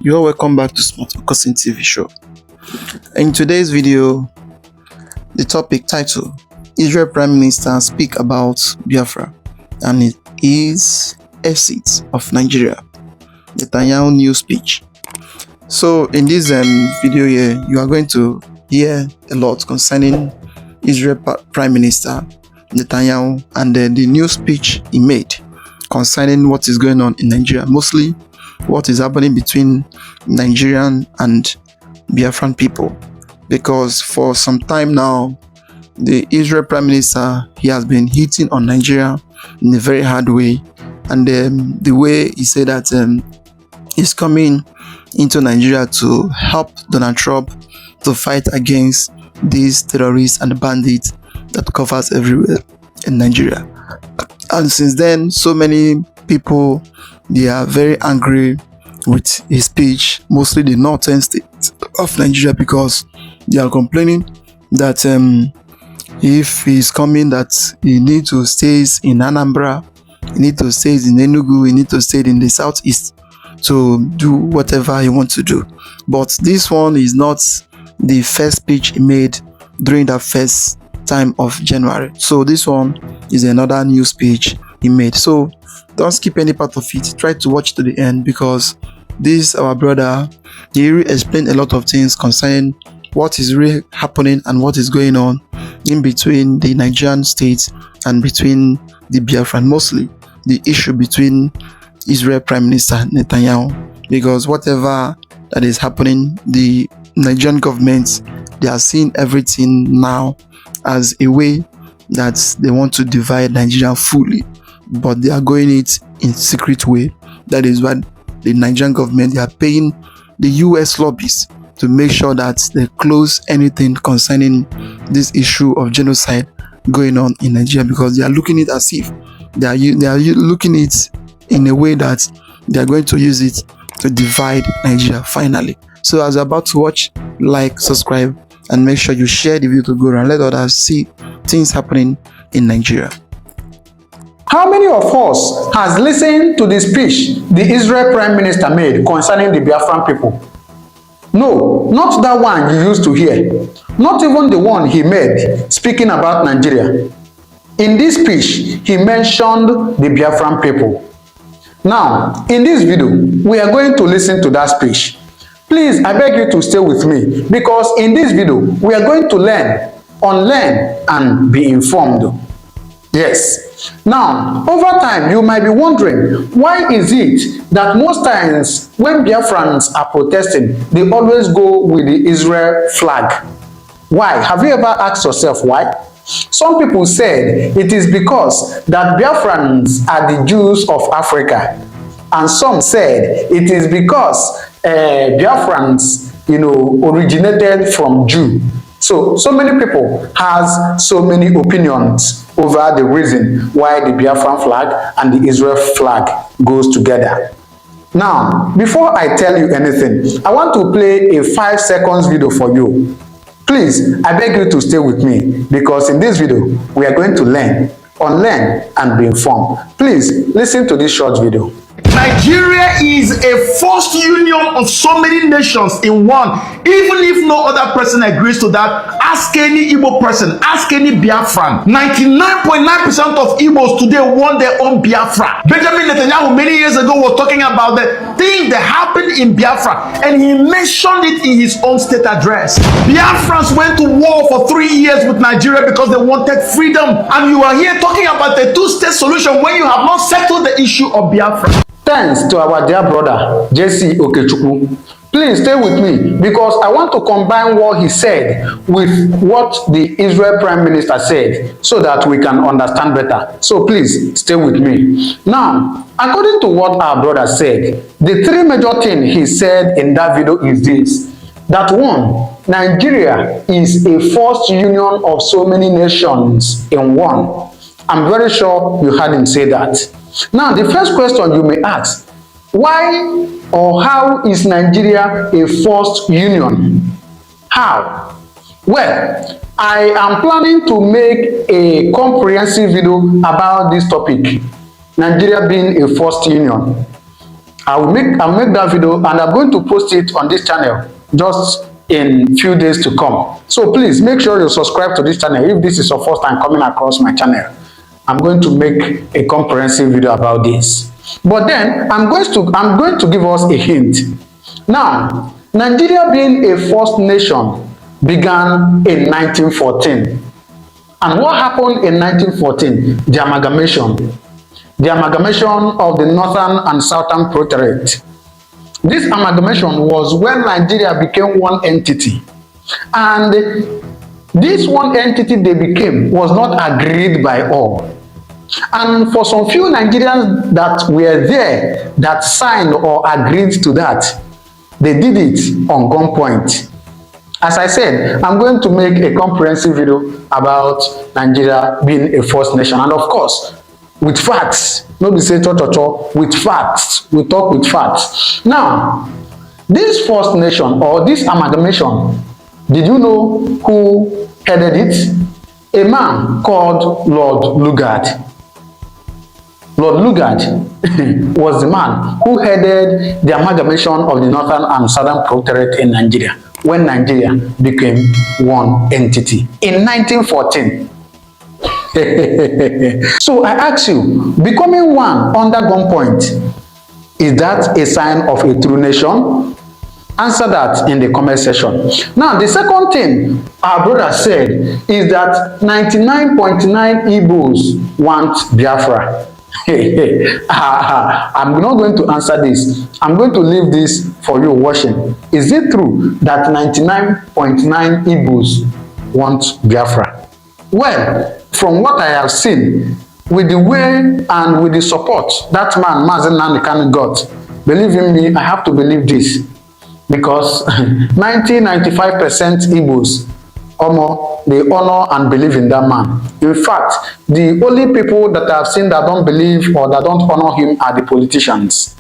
You're welcome back to Smart Okoson TV show. In today's video, the topic title, Israel Prime Minister speak about Biafra and it is exit of Nigeria, Netanyahu new speech. So in this video here, you are going to hear a lot concerning Israel Prime Minister Netanyahu and the new speech he made concerning what is going on in Nigeria, mostly what is happening between Nigerian and Biafran people. Because for some time now, the Israel Prime Minister, he has been hitting on Nigeria in a very hard way. And the way he said that he's coming into Nigeria to help Donald Trump to fight against these terrorists and bandits that covers everywhere in Nigeria. And since then, so many people, they are very angry with his speech, mostly the northern states of Nigeria, because they are complaining that if he's coming, that he need to stay in Anambra, he need to stay in Enugu, he need to stay in the southeast to do whatever he wants to do. But this one is not the first speech he made during that first time of January. So this one is another new speech he made. So don't skip any part of it. Try to watch to the end, because this our brother, he really explained a lot of things concerning what is really happening and what is going on in between the Nigerian states and between the Biafran, mostly the issue between Israel Prime Minister Netanyahu. Because whatever that is happening, the Nigerian government, they are seeing everything now as a way that they want to divide Nigeria fully, but they are going it in secret way. That is why the Nigerian government, they are paying the US lobbies to make sure that they close anything concerning this issue of genocide going on in Nigeria, because they are looking at it as if they are looking at it in a way that they are going to use it to divide Nigeria finally. So as you're about to watch, like, subscribe, and make sure you share the video to go around, let others see things happening in Nigeria. How many of us has listened to the speech the Israel Prime Minister made concerning the Biafran people? No, not that one you used to hear. Not even the one he made speaking about Nigeria. In this speech, he mentioned the Biafran people. Now, in this video, we are going to listen to that speech. Please, I beg you to stay with me, because in this video, we are going to learn, unlearn, and be informed. Yes. Now, over time, you might be wondering, why is it that most times when Biafrans are protesting, they always go with the Israel flag? Why? Have you ever asked yourself why? Some people said it is because that Biafrans are the Jews of Africa. And some said it is because Biafrans, originated from Jew. So many people has so many opinions over the reason why the Biafran flag and the Israel flag goes together. Now, before I tell you anything, I want to play a 5 seconds video for you. Please, I beg you to stay with me, because in this video, we are going to learn, unlearn, and be informed. Please, listen to this short video. Nigeria is a forced union of so many nations in one. Even if no other person agrees to that, ask any Igbo person, ask any Biafran. 99.9% of Igbos today want their own Biafra. Benjamin Netanyahu many years ago was talking about the thing that happened in Biafra, and he mentioned it in his own state address. Biafrans went to war for 3 years with Nigeria because they wanted freedom, and you are here talking about the two-state solution when you have not settled the issue of Biafra. Thanks to our dear brother, Jesse Okechukwu. Please stay with me, because I want to combine what he said with what the Israel Prime Minister said, so that we can understand better. So please stay with me. Now, according to what our brother said, the 3 major things he said in that video is this: that one, Nigeria is a forced union of so many nations in one. I'm very sure you heard him say that. Now, the first question you may ask, why or how is Nigeria a forced union? How? Well, I am planning to make a comprehensive video about this topic, Nigeria being a forced union. I'll make that video and I'm going to post it on this channel just in few days to come. So please make sure you subscribe to this channel if this is your first time coming across my channel. I'm going to make a comprehensive video about this. But then I'm going to give us a hint. Now, Nigeria being a first nation began in 1914. And what happened in 1914? The amalgamation. The amalgamation of the northern and southern protectorate. This amalgamation was when Nigeria became one entity. And this one entity they became was not agreed by all. And for some few Nigerians that were there that signed or agreed to that, they did it on gunpoint. As I said, I'm going to make a comprehensive video about Nigeria being a first nation. And of course, with facts. No be say with facts. We talk with facts. Now, this first nation or this amalgamation, did you know who headed it? A man called Lord Lugard. Lord Lugard was the man who headed the amalgamation of the northern and southern protectorate in Nigeria when Nigeria became one entity in 1914. So I ask you, becoming one under gunpoint, is that a sign of a true nation? Answer that in the comment section. Now, the second thing our brother said is that 99.9 Igbos want Biafra. I'm not going to answer this. I'm going to leave this for you watching. Is it true that 99.9 Igbos want Biafra? Well, from what I have seen, with the way and with the support that man, Mazi Nnamdi Kanu, got, believe in me, I have to believe this. Because 95% Igbos, they honor and believe in that man. In fact, the only people that I've seen that don't believe or that don't honor him are the politicians.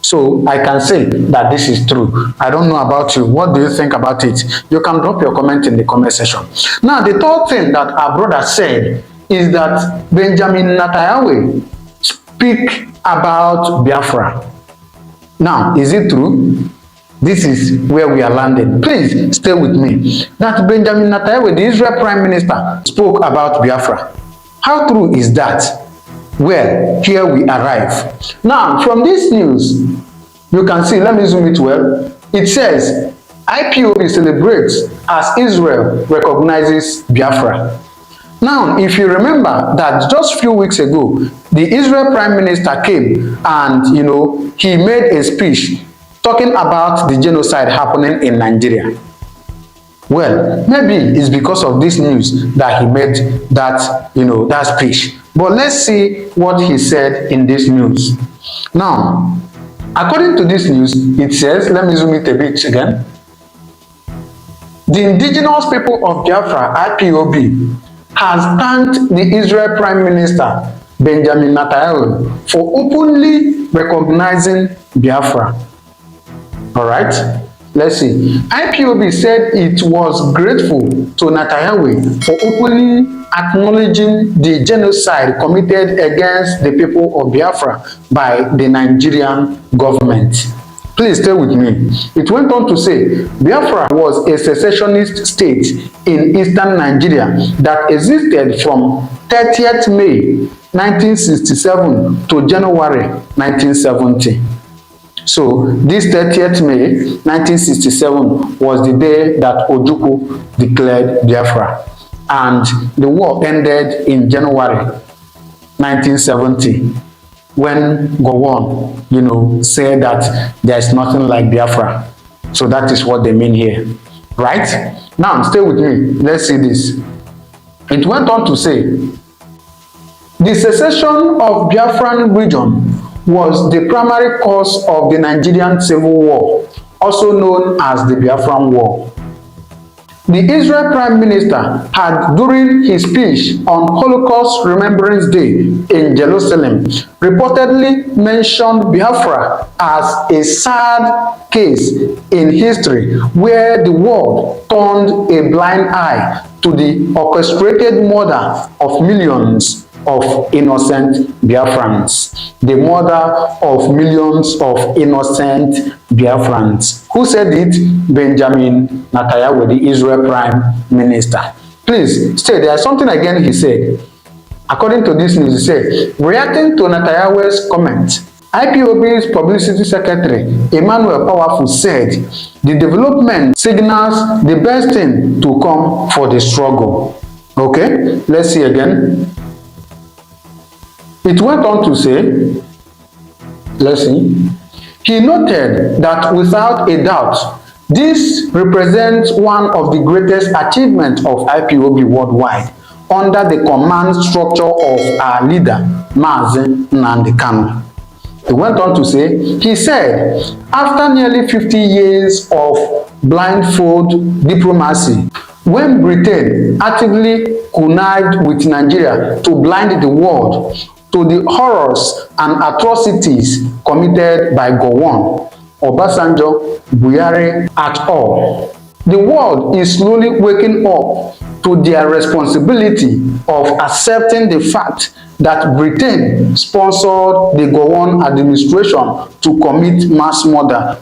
So I can say that this is true. I don't know about you. What do you think about it? You can drop your comment in the comment section. Now, the third thing that our brother said is that Benjamin Netanyahu speak about Biafra. Now, is it true? This is where we are landing. Please stay with me. That Benjamin Netanyahu, the Israel Prime Minister, spoke about Biafra. How true is that? Well, here we arrive. Now, from this news, you can see, let me zoom it well. It says, IPOB celebrates as Israel recognizes Biafra. Now, if you remember that just a few weeks ago, the Israel Prime Minister came and, he made a speech talking about the genocide happening in Nigeria. Well, maybe it's because of this news that he made that, that speech. But let's see what he said in this news. Now, according to this news, it says, let me zoom it a bit again. The indigenous people of Biafra, IPOB, has thanked the Israel Prime Minister, Benjamin Netanyahu, for openly recognizing Biafra. All right, let's see. IPOB said it was grateful to Netanyahu for openly acknowledging the genocide committed against the people of Biafra by the Nigerian government. Please stay with me. It went on to say, Biafra was a secessionist state in eastern Nigeria that existed from 30th May 1967 to January 1970. So this 30th May 1967 was the day that Ojukwu declared Biafra, and the war ended in January 1970 when Gowon, said that there is nothing like Biafra. So that is what they mean here, right? Now stay with me. Let's see this. It went on to say, the secession of Biafran region was the primary cause of the Nigerian Civil War, also known as the Biafran War. The Israel Prime Minister had, during his speech on Holocaust Remembrance Day in Jerusalem, reportedly mentioned Biafra as a sad case in history where the world turned a blind eye to the orchestrated murder of millions of innocent Biafrans, the mother of millions of innocent Biafrans. Who said it? Benjamin Netanyahu, the Israel Prime Minister. Please stay. There is something again he said. According to this news, he said, reacting to Netanyahu's comment, IPOB's publicity secretary, Emmanuel Powerful, said the development signals the best thing to come for the struggle. Okay, let's see again. It went on to say, let's see, he noted that without a doubt, this represents one of the greatest achievements of IPOB worldwide under the command structure of our leader, Mazi Nnamdi Kanu. He went on to say, he said, after nearly 50 years of blindfold diplomacy, when Britain actively connived with Nigeria to blind the world to the horrors and atrocities committed by Gowon, Obasanjo, Buhari, et al., the world is slowly waking up to their responsibility of accepting the fact that Britain sponsored the Gowon administration to commit mass murder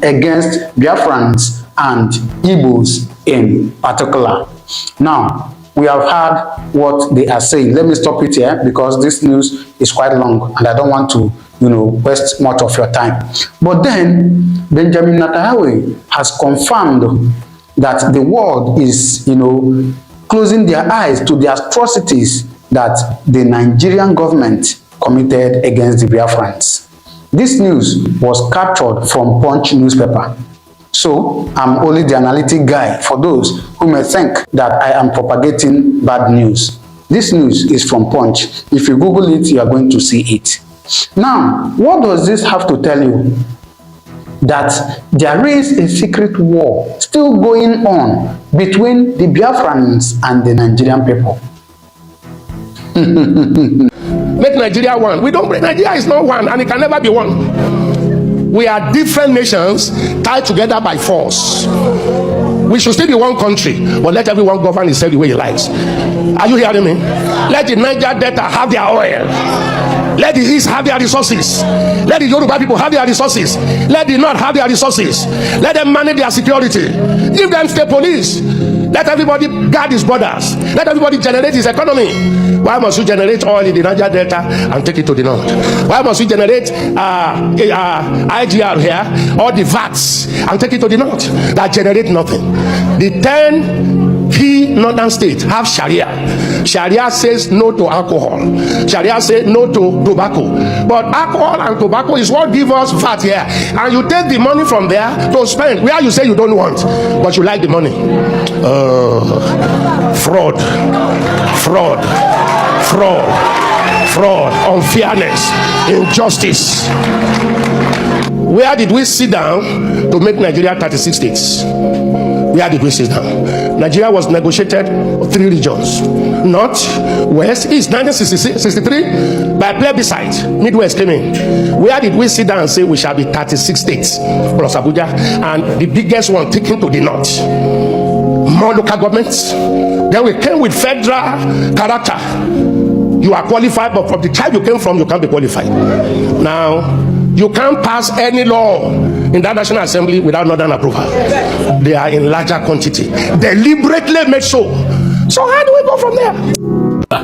against Biafrans and Igbos in particular. Now, we have heard what they are saying. Let me stop it here because this news is quite long and I don't want to, waste much of your time. But then, Benjamin Netanyahu has confirmed that the world is, closing their eyes to the atrocities that the Nigerian government committed against the Biafrans. This news was captured from Punch newspaper. So, I'm only the analytic guy for those who may think that I am propagating bad news. This news is from Punch. If you Google it, you are going to see it. Now, what does this have to tell you? That there is a secret war still going on between the Biafrans and the Nigerian people. Make Nigeria one. We don't. Nigeria is not one, and it can never be one. We are different nations tied together by force. We should still be one country, but let everyone govern itself the way he likes. Are you hearing me? Let the Niger Delta have their oil. Let the East have their resources. Let the Yoruba people have their resources. Let the North have their resources. Let them manage their security. Give them state police. Let everybody guard his borders. Let everybody generate his economy. Why must you generate oil in the Niger Delta and take it to the north? Why must you generate IGR here or the VATs and take it to the north that generate nothing? The 10 key northern states have Sharia. Sharia says no to alcohol. Sharia says no to tobacco. But alcohol and tobacco is what give us VAT here. And you take the money from there to spend where you say you don't want, but you like the money. Fraud, unfairness, injustice. Where did we sit down to make Nigeria 36 states? Where did we sit down? Nigeria was negotiated 3 regions. North, West, East. 1963, by plebiscite, Midwest came in. Where did we sit down and say we shall be 36 states plus Abuja, and the biggest one taken to the north? More local governments. Then we came with federal character. You are qualified, but from the tribe you came from, you can't be qualified. Now, you can't pass any law in that National Assembly without northern approval. They are in larger quantity, deliberately made so. So how do we go from there?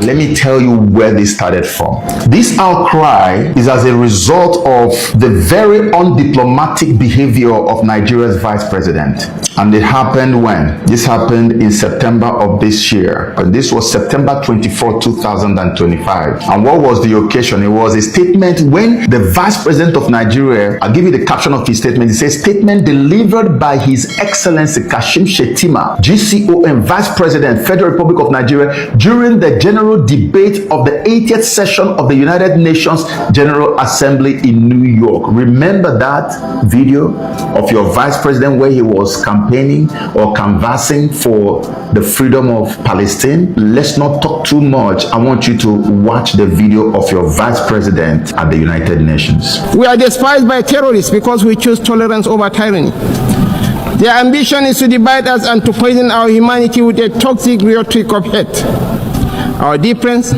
Let me tell you where this started from. This outcry is as a result of the very undiplomatic behavior of Nigeria's vice president. And it happened when? This happened in September of this year. This was September 24, 2025. And what was the occasion? It was a statement when the vice president of Nigeria, I'll give you the caption of his statement. It says, statement delivered by His Excellency Kashim Shettima, GCOM, Vice President, Federal Republic of Nigeria, during the general debate of the 80th session of the United Nations General Assembly in New York. Remember that video of your vice president where he was campaigning or canvassing for the freedom of Palestine? Let's not talk too much. I want you to watch the video of your vice president at the United Nations. We are despised by terrorists because we choose tolerance over tyranny. Their ambition is to divide us and to poison our humanity with a toxic rhetoric of hate. Our difference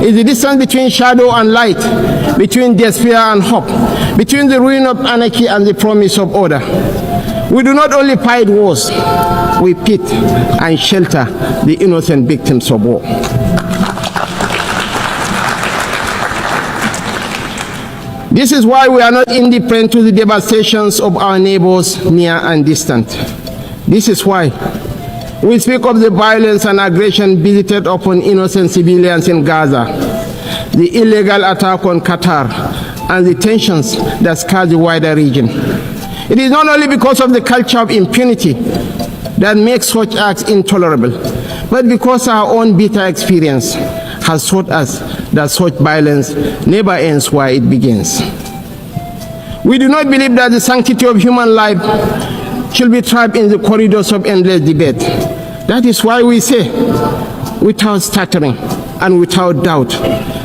is the distance between shadow and light, between despair and hope, between the ruin of anarchy and the promise of order. We do not only fight wars, we pit and shelter the innocent victims of war. This is why we are not indifferent to the devastations of our neighbors near and distant. This is why we speak of the violence and aggression visited upon innocent civilians in Gaza, the illegal attack on Qatar, and the tensions that scar the wider region. It is not only because of the culture of impunity that makes such acts intolerable, but because our own bitter experience has taught us that such violence never ends where it begins. We do not believe that the sanctity of human life should be trapped in the corridors of endless debate. That is why we say, without stuttering and without doubt,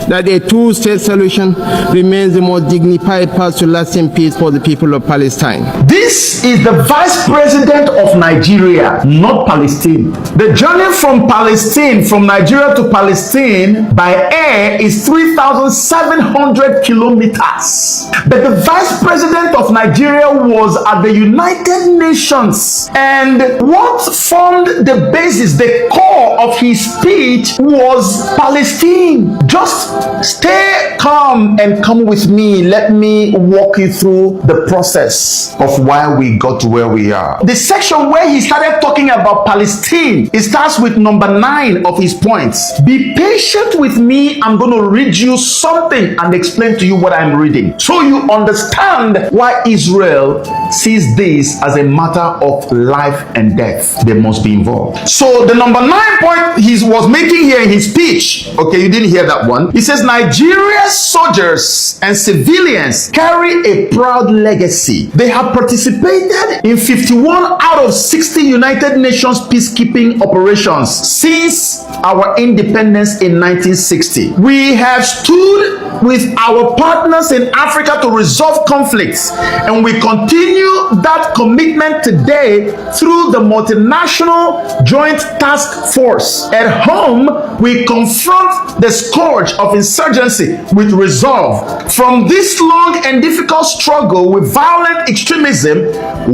that a two-state solution remains the most dignified path to lasting peace for the people of Palestine. This is the Vice President of Nigeria, not Palestine. The journey from Palestine, from Nigeria to Palestine by air is 3,700 kilometers. But the Vice President of Nigeria was at the United Nations, and what formed the basis, the core of his speech was Palestine. Just stay calm and come with me. Let me walk you through the process of why we got to where we are. The section where he started talking about Palestine, it starts with number 9 of his points. Be patient with me. I'm going to read you something and explain to you what I'm reading, so you understand why Israel sees this as a matter of life and death. They must be involved. So the number 9 point he was making here in his speech, okay, you didn't hear that one. He says Nigeria's soldiers and civilians carry a proud legacy. They have participated in 51 out of 60 United Nations peacekeeping operations since our independence in 1960. We have stood with our partners in Africa to resolve conflicts, and we continue that commitment today through the multinational joint task force. At home, we confront the scourge of insurgency with resolve. From this long and difficult struggle with violent extremism,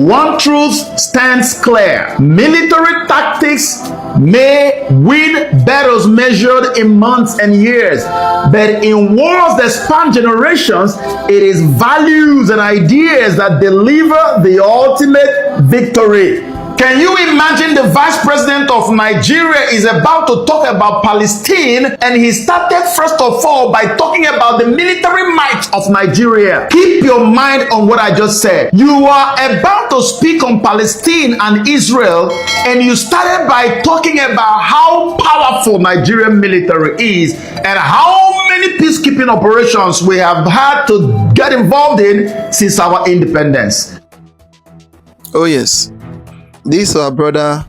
one truth stands clear: military tactics may win battles measured in months and years, but in wars that span generations, it is values and ideas that deliver the ultimate victory. Can you imagine the Vice President of Nigeria is about to talk about Palestine, and he started first of all by talking about the military might of Nigeria? Keep your mind on what I just said. You are about to speak on Palestine and Israel, and you started by talking about how powerful Nigerian military is and how many peacekeeping operations we have had to get involved in since our independence. Oh yes, this our brother,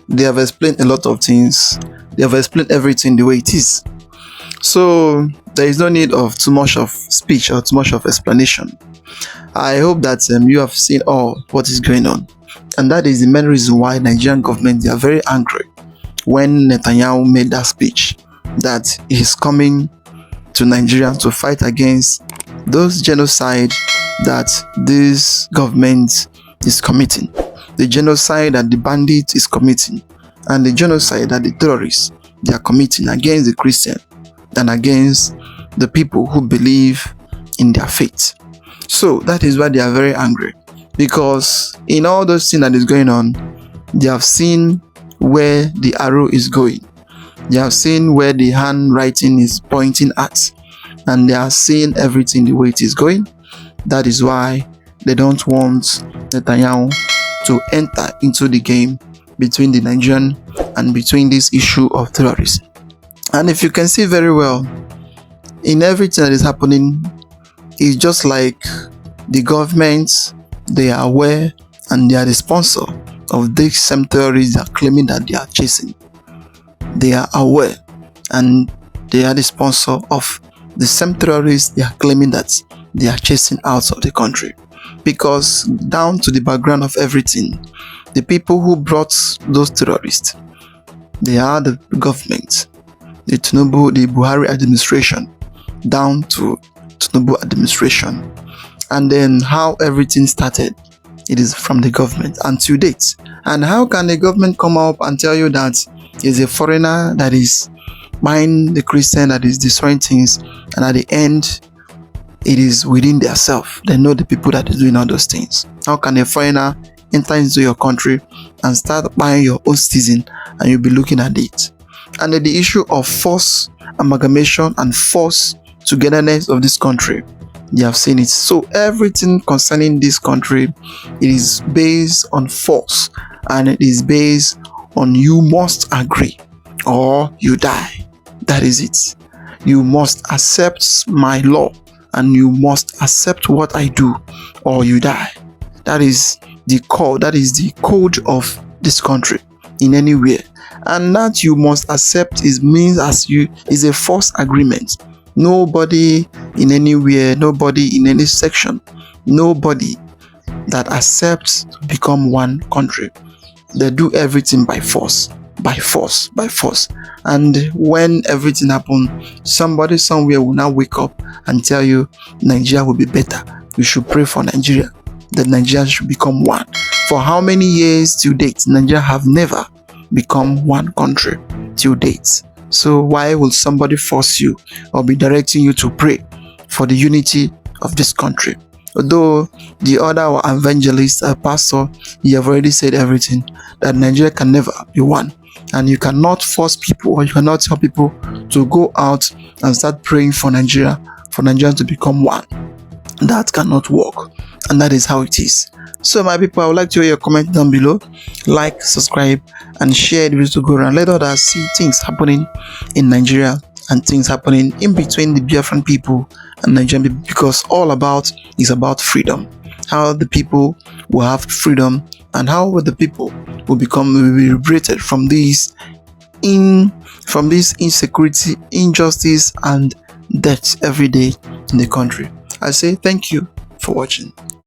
they have explained a lot of things. They have explained everything the way it is. So there is no need of too much of speech or too much of explanation. I hope that you have seen all what is going on, and that is the main reason why Nigerian government, they are very angry when Netanyahu made that speech that he is coming to Nigeria to fight against those genocide that this government is committing, the genocide that the bandit is committing, and the genocide that the terrorists, they are committing against the Christian and against the people who believe in their faith. So that is why they are very angry, because in all those things that is going on, they have seen where the arrow is going. They have seen where the handwriting is pointing at, and they are seeing everything the way it is going. That is why they don't want Netanyahu to enter into the game between the Nigerian and between this issue of terrorism. And if you can see very well, in everything that is happening, it's just like the government, they are aware and they are the sponsor of these same terrorists that are claiming that they are chasing. They are aware and they are the sponsor of the same terrorists they are claiming that they are chasing out of the country. Because down to the background of everything, the people who brought those terrorists, they are the government. the Buhari administration down to Tinubu administration. And then how everything started, it is from the government and to date. And how can the government come up and tell you that is a foreigner that is buying the Christian, that is destroying things, and at the end it is within their self? They know the people that is doing all those things. How can a foreigner enter into your country and start buying your own citizen and you'll be looking at it? And then the issue of forced amalgamation and forced togetherness of this country, you have seen it. So everything concerning this country, it is based on force, and it is based on you must agree or you die. That is it. You must accept my law and you must accept what I do or you die. That is the code. That is the code of this country in any way. And that you must accept is a forced agreement. Nobody in anywhere, nobody in any section, nobody that accepts to become one country. They do everything by force, by force, by force. And when everything happens, somebody somewhere will now wake up and tell you Nigeria will be better. You should pray for Nigeria, that Nigeria should become one. For how many years to date, Nigeria have never become one country till date. So why will somebody force you or be directing you to pray for the unity of this country? Although the other evangelist, pastor, he have already said everything, that Nigeria can never be one. And you cannot force people, or you cannot tell people to go out and start praying for Nigeria to become one. That cannot work. And that is how it is. So my people, I would like to hear your comment down below. Like, subscribe, and share the video to go around. Let others see things happening in Nigeria and things happening in between the Biafran people and Nigerian people, because all is about freedom. How the people will have freedom and how the people will be liberated from this insecurity, injustice, and death every day in the country. I say thank you for watching.